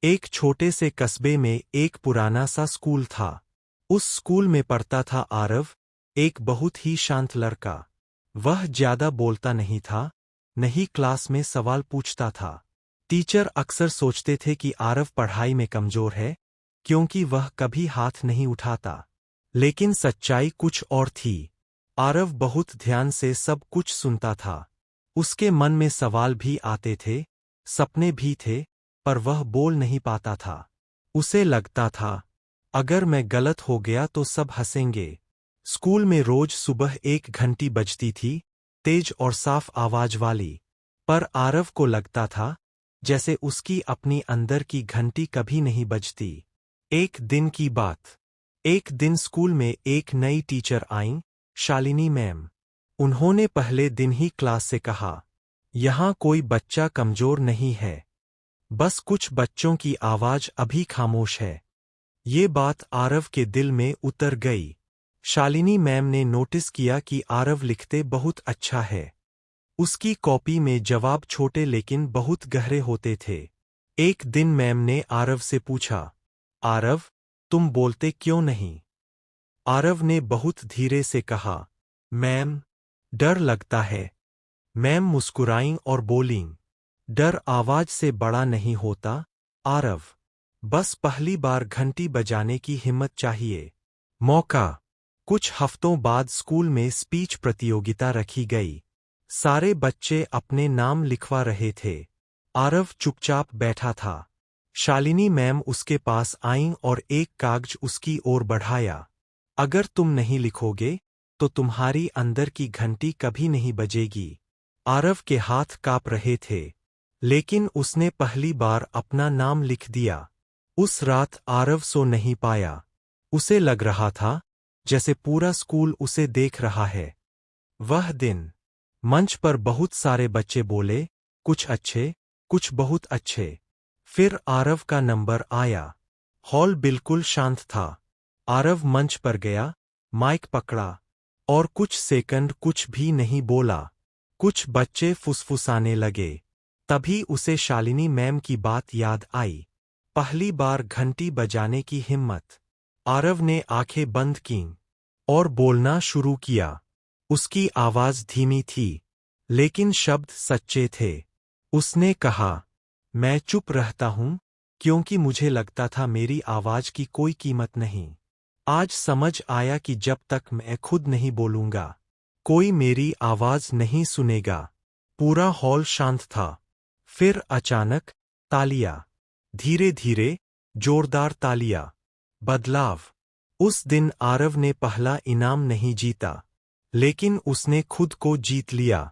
एक छोटे से कस्बे में एक पुराना सा स्कूल था। उस स्कूल में पढ़ता था आरव, एक बहुत ही शांत लड़का। वह ज्यादा बोलता नहीं था, नहीं क्लास में सवाल पूछता था। टीचर अक्सर सोचते थे कि आरव पढ़ाई में कमजोर है, क्योंकि वह कभी हाथ नहीं उठाता। लेकिन सच्चाई कुछ और थी। आरव बहुत ध्यान से सब कुछ सुनता था। उसके मन में सवाल भी आते थे, सपने भी थे, पर वह बोल नहीं पाता था। उसे लगता था, अगर मैं गलत हो गया तो सब हंसेंगे। स्कूल में रोज सुबह एक घंटी बजती थी, तेज और साफ आवाज वाली। पर आरव को लगता था जैसे उसकी अपनी अंदर की घंटी कभी नहीं बजती। एक दिन की बात। एक दिन स्कूल में एक नई टीचर आईं, शालिनी मैम। उन्होंने पहले दिन ही क्लास से कहा, यहाँ कोई बच्चा कमजोर नहीं है, बस कुछ बच्चों की आवाज अभी खामोश है। ये बात आरव के दिल में उतर गई। शालिनी मैम ने नोटिस किया कि आरव लिखते बहुत अच्छा है। उसकी कॉपी में जवाब छोटे लेकिन बहुत गहरे होते थे। एक दिन मैम ने आरव से पूछा, आरव, तुम बोलते क्यों नहीं? आरव ने बहुत धीरे से कहा, मैम, डर लगता है। मैम मुस्कुराईं और बोलीं, डर आवाज से बड़ा नहीं होता, आरव। बस पहली बार घंटी बजाने की हिम्मत चाहिए। मौका। कुछ हफ्तों बाद स्कूल में स्पीच प्रतियोगिता रखी गई। सारे बच्चे अपने नाम लिखवा रहे थे। आरव चुपचाप बैठा था। शालिनी मैम उसके पास आईं और एक कागज उसकी ओर बढ़ाया। अगर तुम नहीं लिखोगे तो तुम्हारी अंदर की घंटी कभी नहीं बजेगी। आरव के हाथ कांप रहे थे, लेकिन उसने पहली बार अपना नाम लिख दिया। उस रात आरव सो नहीं पाया। उसे लग रहा था जैसे पूरा स्कूल उसे देख रहा है। वह दिन मंच पर बहुत सारे बच्चे बोले, कुछ अच्छे, कुछ बहुत अच्छे। फिर आरव का नंबर आया। हॉल बिल्कुल शांत था। आरव मंच पर गया, माइक पकड़ा, और कुछ सेकंड कुछ भी नहीं बोला। कुछ बच्चे फुसफुसाने लगे। तभी उसे शालिनी मैम की बात याद आई। पहली बार घंटी बजाने की हिम्मत। आरव ने आंखें बंद कीं और बोलना शुरू किया। उसकी आवाज धीमी थी, लेकिन शब्द सच्चे थे। उसने कहा, मैं चुप रहता हूं, क्योंकि मुझे लगता था मेरी आवाज की कोई कीमत नहीं। आज समझ आया कि जब तक मैं खुद नहीं बोलूंगा, कोई मेरी आवाज नहीं सुनेगा। पूरा हॉल शांत था। फिर अचानक तालियां। धीरे धीरे जोरदार तालियां। बदलाव। उस दिन आरव ने पहला इनाम नहीं जीता, लेकिन उसने खुद को जीत लिया।